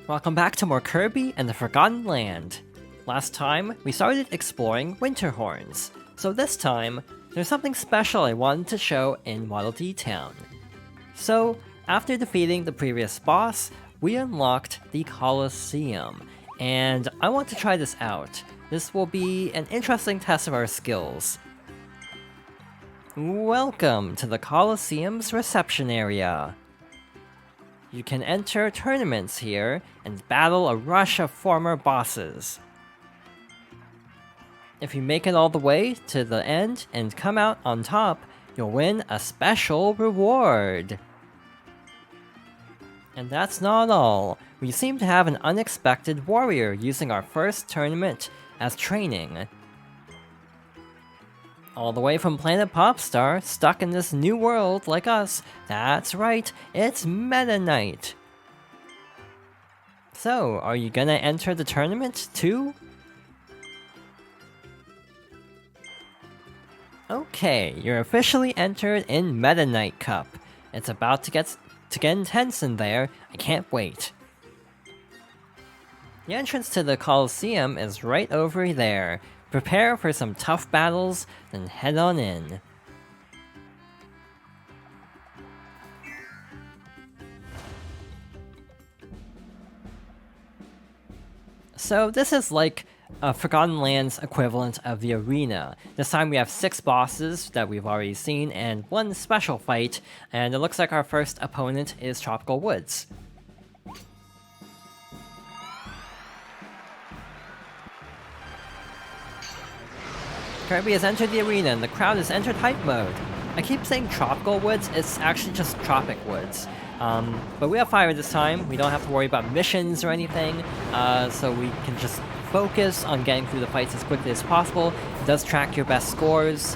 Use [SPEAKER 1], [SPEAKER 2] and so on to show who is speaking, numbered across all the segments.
[SPEAKER 1] Welcome back to more Kirby and the Forgotten Land. Last time, we started exploring Winterhorns, so this time, there's something special I wanted to show in Waddle Dee Town. So, after defeating the previous boss, we unlocked the Coliseum, and I want to try this out. This will be an interesting test of our skills. Welcome to the Coliseum's reception area. You can enter tournaments here and battle a rush of former bosses. If you make it all the way to the end and come out on top, you'll win a special reward. And that's not all. We seem to have an unexpected warrior using our first tournament as training. All the way from Planet Popstar, stuck in this new world like us. That's right, it's Mennonite. So, are you gonna enter the tournament too? Okay, you're officially entered in Mennonite Cup. It's about to get intense in there. I can't wait. The entrance to the Coliseum is right over there. Prepare for some tough battles, then head on in. So this is like Forgotten Land's equivalent of the arena. This time we have 6 bosses that we've already seen and 1 special fight, and it looks like our first opponent is Tropical Woods. Kirby has entered the arena and the crowd has entered hype mode. I keep saying Tropical Woods, it's actually just Tropic Woods. But we have fire this time, we don't have to worry about missions or anything, so we can just focus on getting through the fights as quickly as possible. It does track your best scores.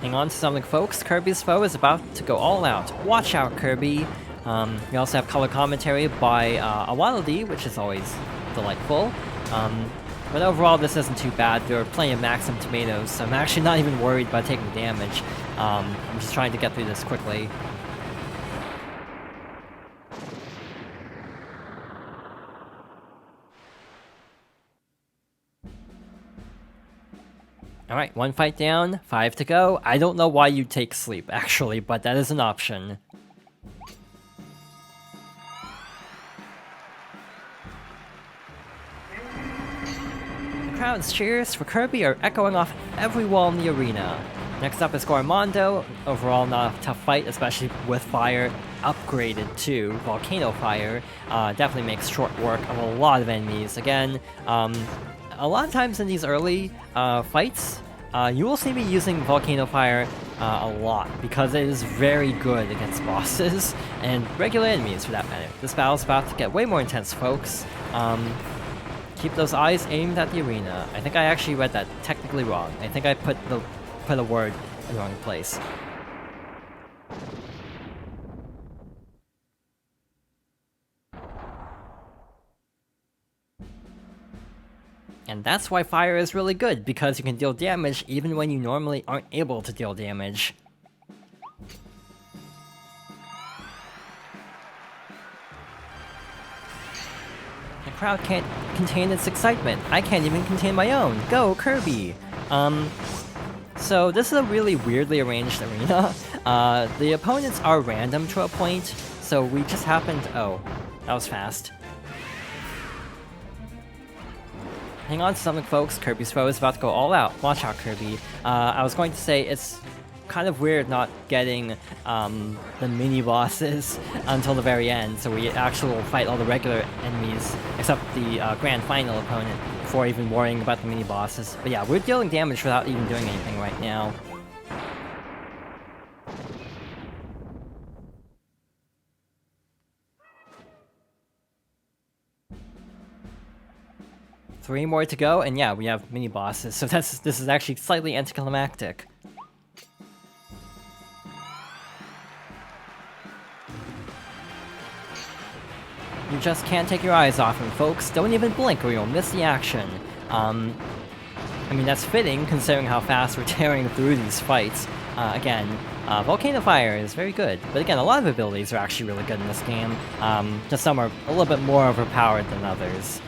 [SPEAKER 1] Hang on to something, folks, Kirby's foe is about to go all out. Watch out, Kirby! We also have color commentary by Waddle Dee, which is always delightful. But overall, this isn't too bad. There are plenty of Maximum Tomatoes, so I'm actually not even worried about taking damage. I'm just trying to get through this quickly. Alright, 1 fight down, 5 to go. I don't know why you take sleep, actually, but that is an option. Crowd's cheers for Kirby are echoing off every wall in the arena. Next up is Garmando. Overall, not a tough fight, especially with fire. Upgraded to Volcano Fire. Definitely makes short work of a lot of enemies. Again, a lot of times in these early fights, you will see me using Volcano Fire a lot, because it is very good against bosses, and regular enemies for that matter. This battle's about to get way more intense, folks. Keep those eyes aimed at the arena. I think I actually read that technically wrong. I think I put a word in the wrong place. And that's why fire is really good, because you can deal damage even when you normally aren't able to deal damage. The crowd can't contain its excitement. I can't even contain my own. Go, Kirby! So this is a really weirdly arranged arena. The opponents are random to a point, so we just happened... Oh, that was fast. Hang on to something, folks. Kirby's foe is about to go all out. Watch out, Kirby. I was going to say it's kind of weird not getting the mini-bosses until the very end, so we actually will fight all the regular enemies, except the grand final opponent, before even worrying about the mini-bosses. But yeah, we're dealing damage without even doing anything right now. Three more to go, and yeah, we have mini-bosses, so this is actually slightly anticlimactic. You just can't take your eyes off him, folks. Don't even blink or you'll miss the action. I mean, that's fitting, considering how fast we're tearing through these fights. Again, Volcano Fire is very good, but again, a lot of abilities are actually really good in this game. Just some are a little bit more overpowered than others.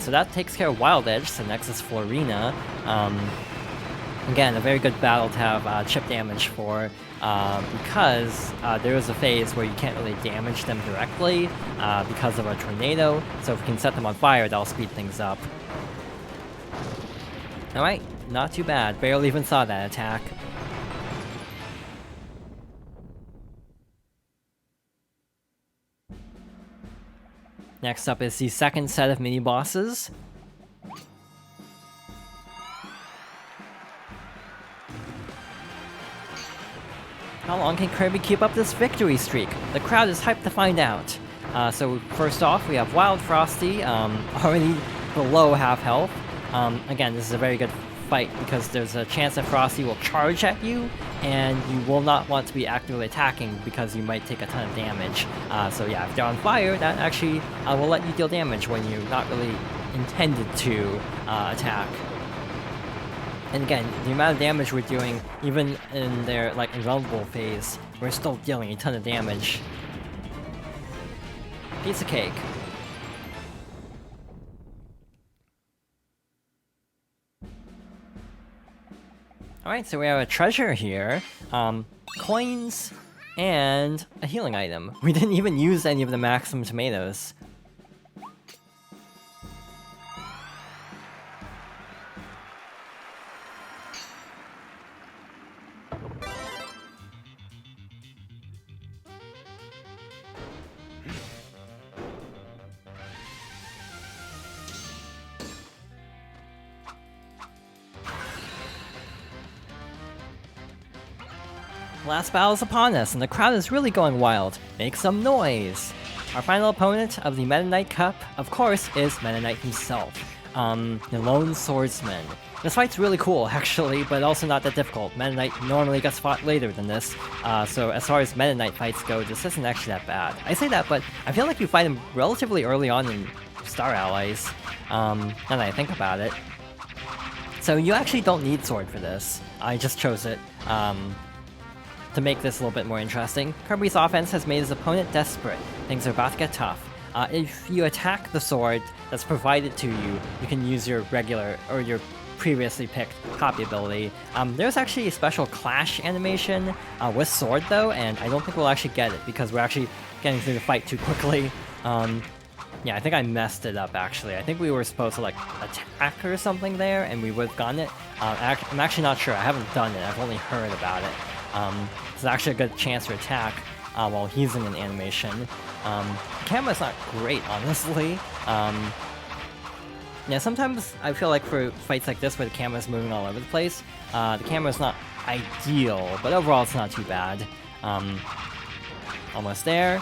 [SPEAKER 1] So that takes care of Wild Edge, so next is Florina. Again, a very good battle to have chip damage for, because there is a phase where you can't really damage them directly because of a tornado, so if we can set them on fire, that'll speed things up. Alright, not too bad. Barely even saw that attack. Next up is the second set of mini-bosses. How long can Kirby keep up this victory streak? The crowd is hyped to find out. So first off, we have Wild Frosty, already below half health. Again, this is a very good fight because there's a chance that Frosty will charge at you, and you will not want to be actively attacking because you might take a ton of damage. So yeah, if they're on fire, that actually will let you deal damage when you're not really intended to attack. And again, the amount of damage we're doing, even in their like invulnerable phase, we're still dealing a ton of damage. Piece of cake. Alright, so we have a treasure here, coins, and a healing item. We didn't even use any of the maximum tomatoes. Last battle is upon us, and the crowd is really going wild. Make some noise! Our final opponent of the Mennonite Cup, of course, is Mennonite himself, the Lone Swordsman. This fight's really cool, actually, but also not that difficult. Mennonite normally gets fought later than this, so as far as Mennonite fights go, this isn't actually that bad. I say that, but I feel like you fight him relatively early on in Star Allies, now that I think about it. So you actually don't need Sword for this. I just chose it, to make this a little bit more interesting. Kirby's offense has made his opponent desperate. Things are about to get tough. If you attack the sword that's provided to you, you can use your regular, or your previously picked copy ability. There's actually a special clash animation with sword though, and I don't think we'll actually get it because we're actually getting through the fight too quickly. Yeah, I think I messed it up actually. I think we were supposed to like attack or something there, and we would have gotten it. I'm actually not sure. I haven't done it. I've only heard about it. It's actually a good chance to attack while he's in an animation. The camera's not great, honestly. Yeah, sometimes I feel like for fights like this where the camera's moving all over the place, the camera's not ideal, but overall it's not too bad. Almost there.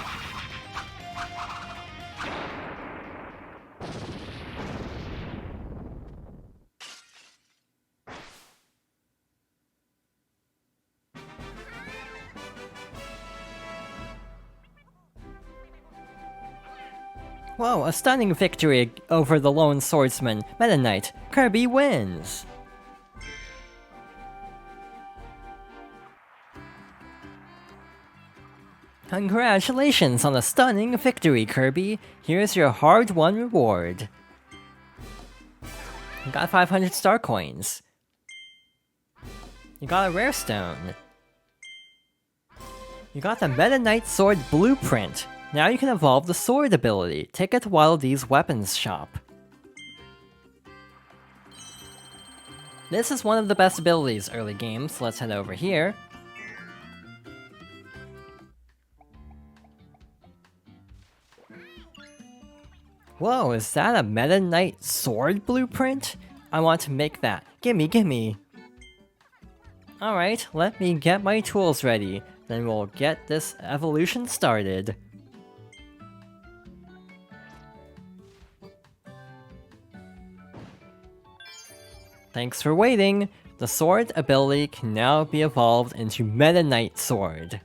[SPEAKER 1] Whoa, a stunning victory over the Lone Swordsman, Mennonite. Kirby wins! Congratulations on a stunning victory, Kirby. Here's your hard-won reward. You got 500 star coins. You got a rare stone. You got the Mennonite Sword Blueprint. Now you can evolve the sword ability. Take it to Wild D's weapons shop. This is one of the best abilities early game, so let's head over here. Whoa, is that a Mennonite Sword Blueprint? I want to make that. Gimme, gimme! Alright, let me get my tools ready. Then we'll get this evolution started. Thanks for waiting! The sword ability can now be evolved into Mennonite Sword.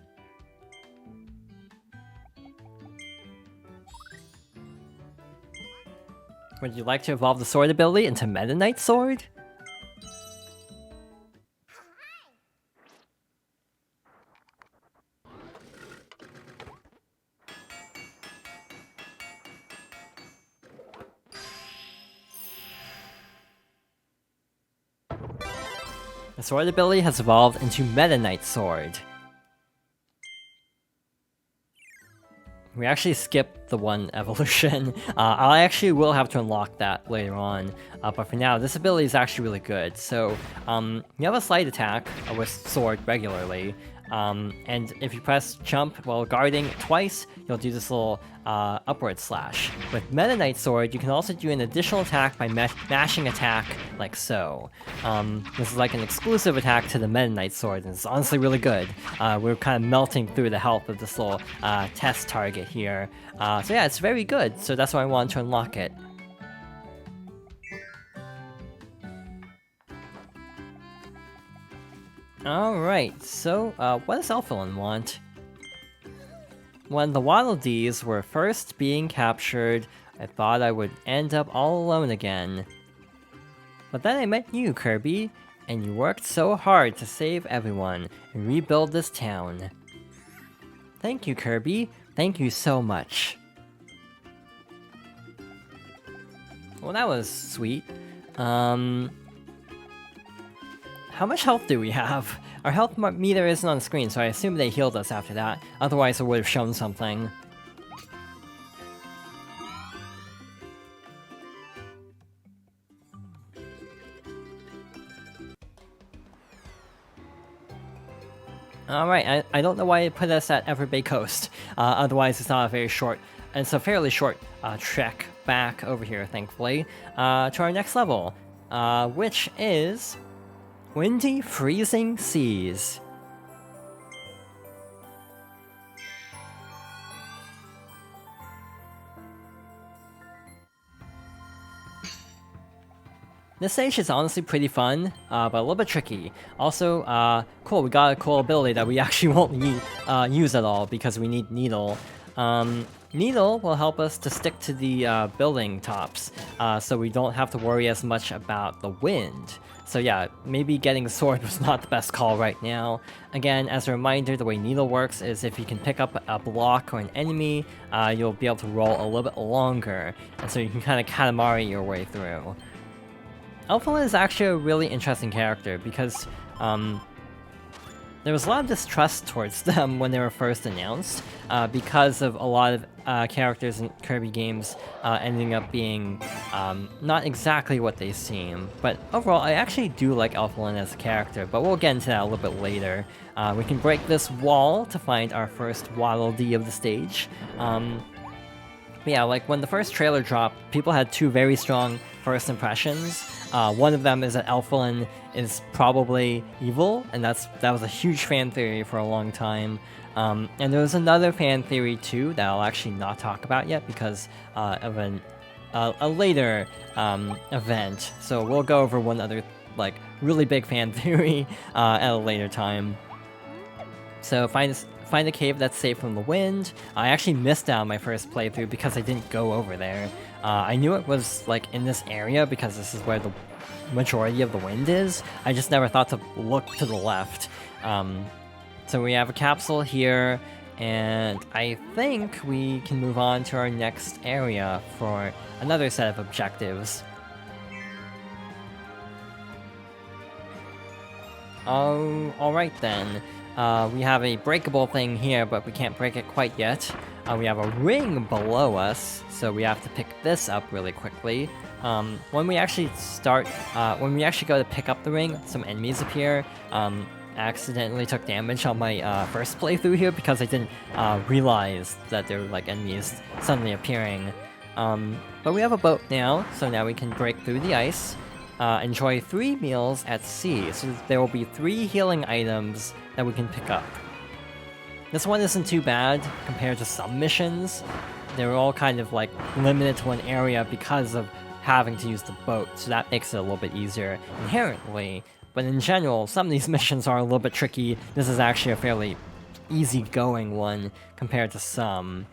[SPEAKER 1] Would you like to evolve the sword ability into Mennonite Sword? The sword ability has evolved into Mennonite sword. We actually skipped the one evolution. I actually will have to unlock that later on, but for now, this ability is actually really good. So, you have a slight attack with sword regularly, and if you press jump while guarding twice, you'll do this little upward slash. With Mennonite sword, you can also do an additional attack by mashing attack like so. This is like an exclusive attack to the Mennonite sword, and it's honestly really good. We're kind of melting through the health of this little test target here. So yeah, it's very good, so that's why I wanted to unlock it. Alright, so what does Elfilin want? When the Waddle Dees were first being captured, I thought I would end up all alone again. But then I met you, Kirby, and you worked so hard to save everyone and rebuild this town. Thank you, Kirby. Thank you so much. Well, that was sweet. How much health do we have? Our health meter isn't on the screen, so I assume they healed us after that. Otherwise, it would have shown something. Alright, I don't know why it put us at Everbay Coast. Otherwise, it's not a very short... It's a fairly short trek back over here, thankfully, to our next level, which is... Windy Freezing Seas. This stage is honestly pretty fun, but a little bit tricky. Also, cool, we got a cool ability that we actually won't use at all because we need Needle. Needle will help us to stick to the building tops, so we don't have to worry as much about the wind. So yeah, maybe getting the sword was not the best call right now. Again, as a reminder, the way Needle works is if you can pick up a block or an enemy, you'll be able to roll a little bit longer, and so you can kind of Katamari your way through. Elfilin is actually a really interesting character because there was a lot of distrust towards them when they were first announced, because of a lot of characters in Kirby games ending up being not exactly what they seem. But overall, I actually do like Elfilin as a character, but we'll get into that a little bit later. We can break this wall to find our first Waddle Dee of the stage. But yeah, like when the first trailer dropped, people had two very strong first impressions. One of them is that Elfilin is probably evil, and that was a huge fan theory for a long time. And there was another fan theory too that I'll actually not talk about yet because of a later event. So we'll go over one other like really big fan theory at a later time. So find a cave that's safe from the wind. I actually missed out on my first playthrough because I didn't go over there. I knew it was like in this area because this is where the majority of the wind is. I just never thought to look to the left. So we have a capsule here, and I think we can move on to our next area for another set of objectives. Alright then. We have a breakable thing here, but we can't break it quite yet. We have a ring below us, so we have to pick this up really quickly. When we actually go to pick up the ring, some enemies appear. I accidentally took damage on my first playthrough here because I didn't realize that there were like enemies suddenly appearing. But we have a boat now, so now we can break through the ice. Enjoy 3 meals at sea, so there will be 3 healing items that we can pick up. This one isn't too bad compared to some missions. They're all kind of like limited to one area because of having to use the boat, so that makes it a little bit easier inherently. But in general, some of these missions are a little bit tricky. This is actually a fairly easygoing one compared to some.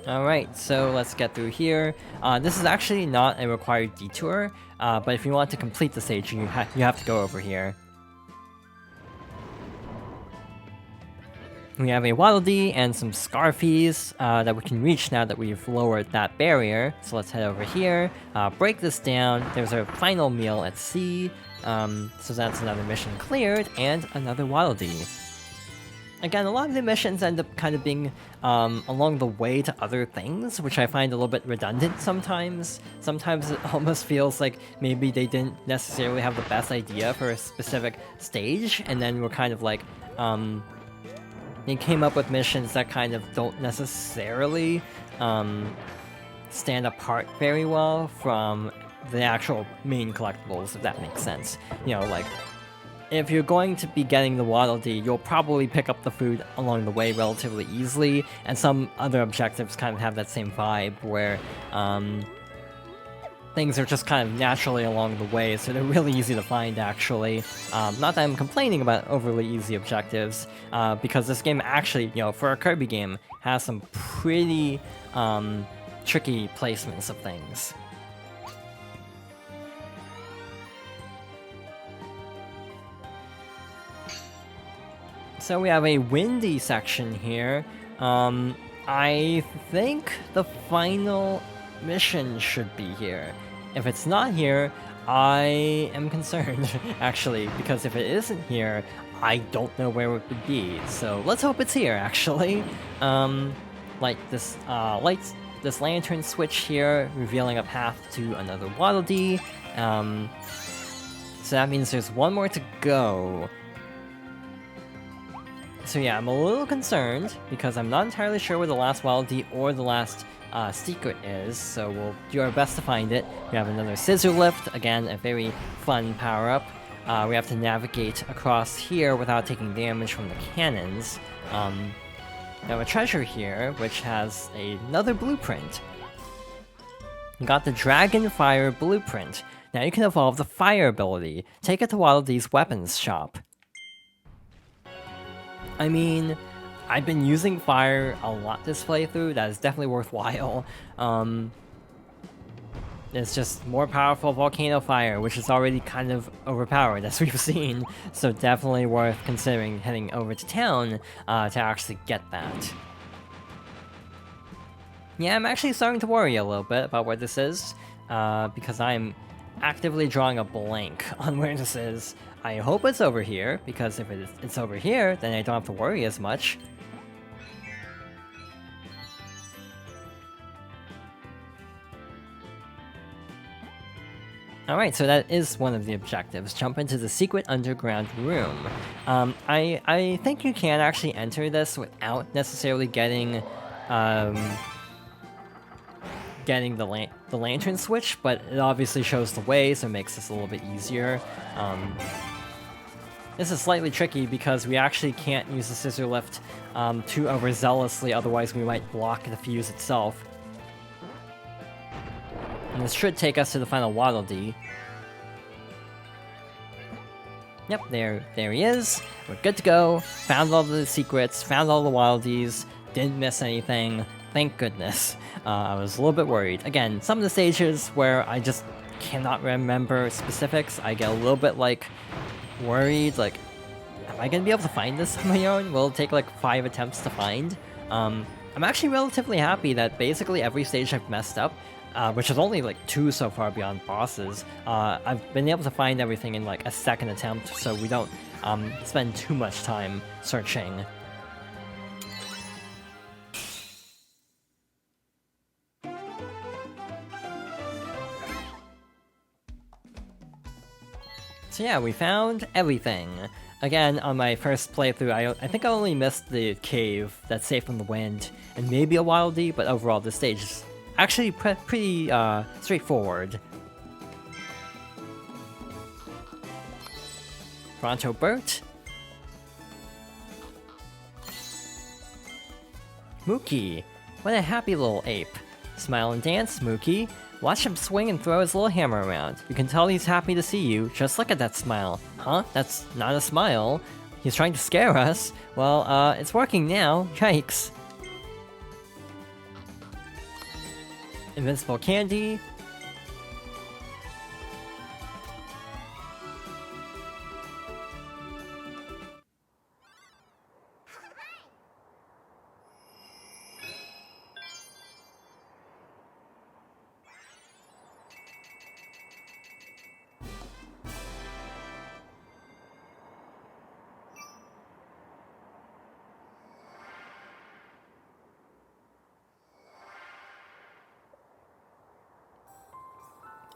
[SPEAKER 1] Alright, so let's get through here. This is actually not a required detour, but if you want to complete the stage, you have to go over here. We have a Waddle Dee and some Scarfies that we can reach now that we've lowered that barrier. So let's head over here, break this down. There's our final meal at sea, So that's another mission cleared, and another Waddle-Dee. Again, a lot of the missions end up kind of being along the way to other things, which I find a little bit redundant sometimes. Sometimes it almost feels like maybe they didn't necessarily have the best idea for a specific stage, and then we're kind of like, they came up with missions that kind of don't necessarily stand apart very well from the actual main collectibles, if that makes sense. You know, like, if you're going to be getting the Waddle-Dee, you'll probably pick up the food along the way relatively easily, and some other objectives kind of have that same vibe, where things are just kind of naturally along the way, so they're really easy to find, actually. Not that I'm complaining about overly easy objectives, because this game actually, you know, for a Kirby game, has some pretty tricky placements of things. So we have a windy section here. I think the final mission should be here. If it's not here, I am concerned, actually, because if it isn't here, I don't know where it would be. So let's hope it's here, actually. Like this this lantern switch here, revealing a path to another Waddle-Dee. So that means there's one more to go. So yeah, I'm a little concerned, because I'm not entirely sure where the last Waddle-Dee or the last secret is, so we'll do our best to find it. We have another Scissor Lift, again, a very fun power-up. We have to navigate across here without taking damage from the cannons. Now a treasure here, which has another blueprint. We got the Dragonfire Blueprint. Now you can evolve the fire ability. Take it to Waddle-Dee's weapons shop. I mean, I've been using fire a lot this playthrough, that is definitely worthwhile. It's just more powerful Volcano Fire, which is already kind of overpowered, as we've seen, so definitely worth considering heading over to town to actually get that. Yeah, I'm actually starting to worry a little bit about where this is, because I'm actively drawing a blank on where this is. I hope it's over here, because if it's over here, then I don't have to worry as much. Alright, so that is one of the objectives. Jump into the secret underground room. I think you can actually enter this without necessarily getting the lantern switch, but it obviously shows the way, so it makes this a little bit easier. This is slightly tricky because we actually can't use the Scissor Lift too overzealously, otherwise we might block the fuse itself. And this should take us to the final Waddle-Dee. Yep, there he is. We're good to go. Found all the secrets, found all the Waddle-Dees, didn't miss anything. Thank goodness. I was a little bit worried. Again, some of the stages where I just cannot remember specifics, I get a little bit, like, worried, like, am I gonna be able to find this on my own? Will it take, like, 5 attempts to find? I'm actually relatively happy that basically every stage I've messed up, which is only, like, 2 so far beyond bosses, I've been able to find everything in, like, a second attempt, so we don't spend too much time searching. So yeah, we found everything. Again, on my first playthrough, I think I only missed the cave that's safe from the wind, and maybe a Waddle-Dee, but overall this stage is actually pretty straightforward. Pronto Bert. Mookie, what a happy little ape. Smile and dance, Mookie. Watch him swing and throw his little hammer around. You can tell he's happy to see you. Just look at that smile. Huh? That's not a smile. He's trying to scare us. Well, it's working now. Yikes. Invincible candy.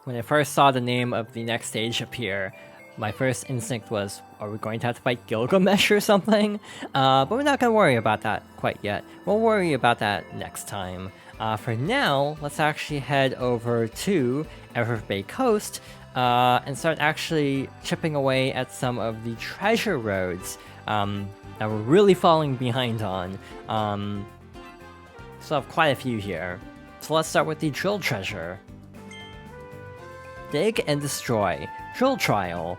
[SPEAKER 1] When I first saw the name of the next stage appear, my first instinct was, are we going to have to fight Gilgamesh or something? But we're not going to worry about that quite yet. We'll worry about that next time. For now, let's actually head over to Everett Bay Coast and start actually chipping away at some of the treasure roads that we're really falling behind on. Still have quite a few here. So let's start with the drill treasure. Dig and destroy. Drill trial.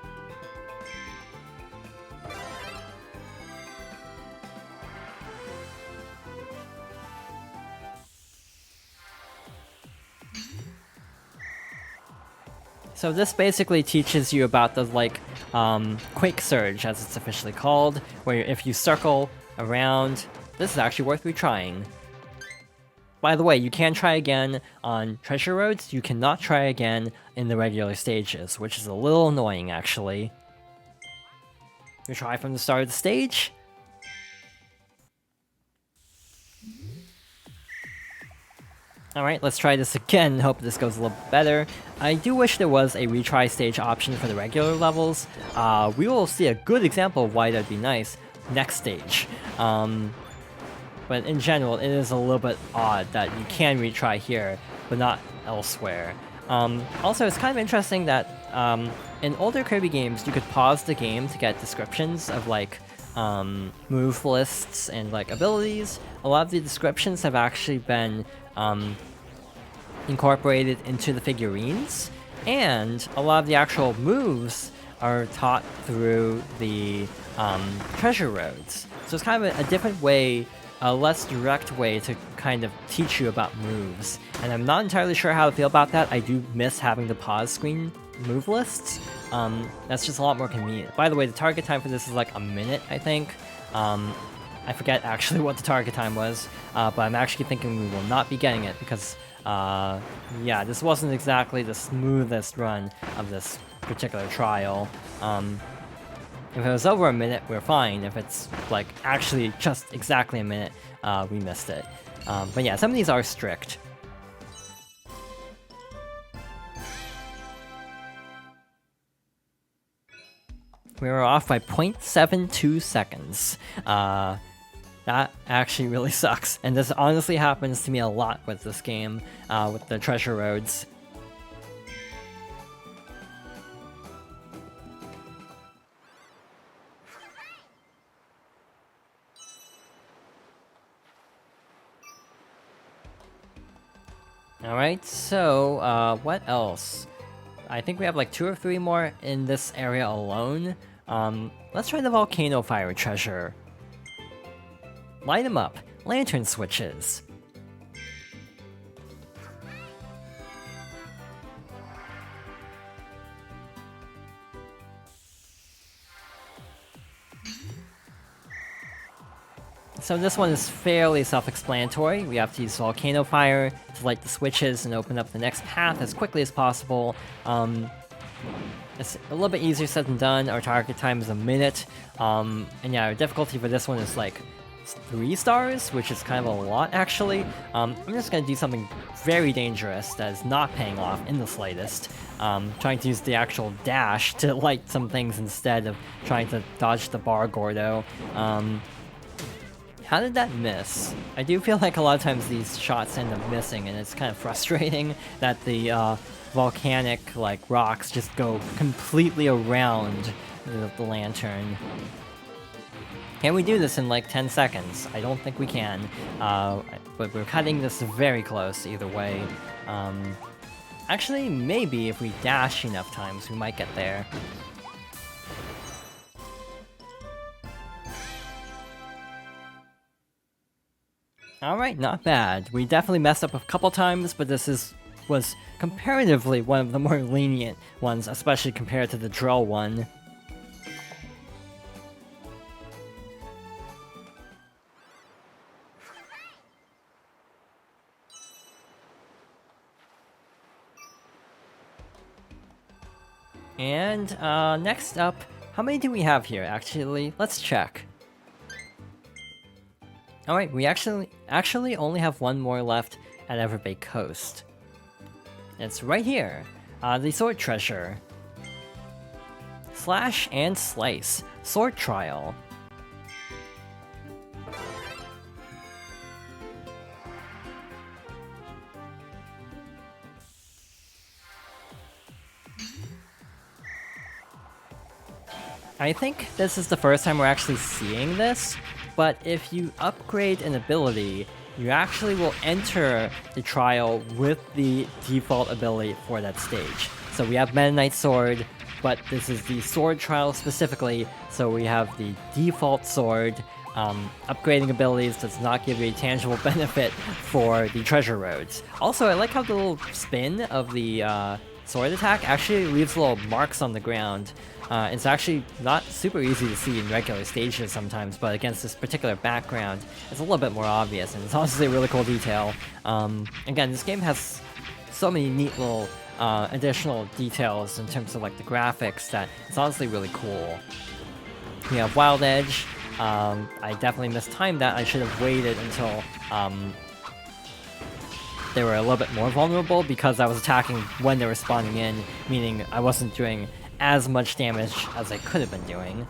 [SPEAKER 1] So this basically teaches you about the Quake Surge, as it's officially called, where if you circle around, this is actually worth retrying. By the way, you can try again on treasure roads, you cannot try again in the regular stages, which is a little annoying actually. You try from the start of the stage. Alright, let's try this again, hope this goes a little better. I do wish there was a retry stage option for the regular levels. We will see a good example of why that'd be nice next stage. But in general, it is a little bit odd that you can retry here, but not elsewhere. Also, it's kind of interesting that in older Kirby games, you could pause the game to get descriptions of move lists and abilities. A lot of the descriptions have actually been incorporated into the figurines, and a lot of the actual moves are taught through the treasure roads. So it's kind of a different way, a less direct way to kind of teach you about moves. And I'm not entirely sure how to feel about that. I do miss having the pause screen move lists. That's just a lot more convenient. By the way, the target time for this is like a minute, I think. I forget actually what the target time was, but I'm actually thinking we will not be getting it because, yeah, this wasn't exactly the smoothest run of this particular trial. If it was over a minute, we're fine. If it's actually just exactly a minute, we missed it. But yeah, some of these are strict. We were off by 0.72 seconds. That actually really sucks, and this honestly happens to me a lot with this game, with the treasure roads. Alright, so, what else? I think we have 2 or 3 more in this area alone. Let's try the Volcano Fire treasure. Light them up. Lantern switches. So this one is fairly self-explanatory. We have to use Volcano Fire to light the switches and open up the next path as quickly as possible. It's a little bit easier said than done. Our target time is a minute. And yeah, our difficulty for this one is 3 stars, which is kind of a lot actually. I'm just gonna do something very dangerous that is not paying off in the slightest. Trying to use the actual dash to light some things instead of trying to dodge the bar Gordo. How did that miss? I do feel like a lot of times these shots end up missing, and it's kind of frustrating that the volcanic rocks just go completely around the lantern. Can we do this in 10 seconds? I don't think we can, but we're cutting this very close either way. Actually, maybe if we dash enough times, we might get there. Alright, not bad. We definitely messed up a couple times, but this was comparatively one of the more lenient ones, especially compared to the drill one. And next up, how many do we have here actually? Let's check. Alright, we actually only have one more left at Everett Bay Coast. It's right here. The sword treasure. Slash and slice. Sword trial. I think this is the first time we're actually seeing this, but if you upgrade an ability, you actually will enter the trial with the default ability for that stage. So we have Mennonite Sword, but this is the sword trial specifically, so we have the default sword. Upgrading abilities does not give you a tangible benefit for the treasure roads. Also, I like how the little spin of the sword attack actually leaves little marks on the ground. It's actually not super easy to see in regular stages sometimes, but against this particular background, it's a little bit more obvious, and it's honestly a really cool detail. Again, this game has so many neat little additional details in terms of like the graphics that it's honestly really cool. We have Wild Edge. I definitely mistimed that. I should have waited until they were a little bit more vulnerable because I was attacking when they were spawning in, meaning I wasn't doing as much damage as I could have been doing.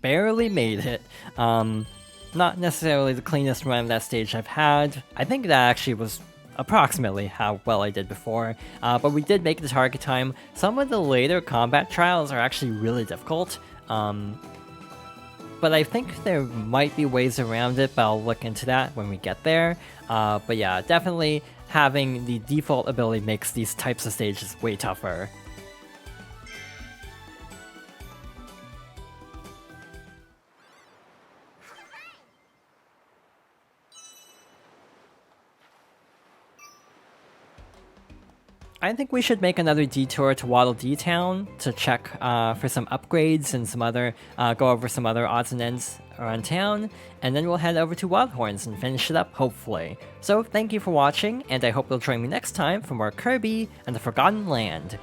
[SPEAKER 1] Barely made it. Not necessarily the cleanest run of that stage I've had. I think that actually was approximately how well I did before, but we did make the target time. Some of the later combat trials are actually really difficult, but I think there might be ways around it, but I'll look into that when we get there. But yeah, definitely having the default ability makes these types of stages way tougher. I think we should make another detour to Waddle Dee Town to check for some upgrades and some other, go over some other odds and ends around town, and then we'll head over to Wildhorns and finish it up, hopefully. So thank you for watching, and I hope you'll join me next time for more Kirby and the Forgotten Land.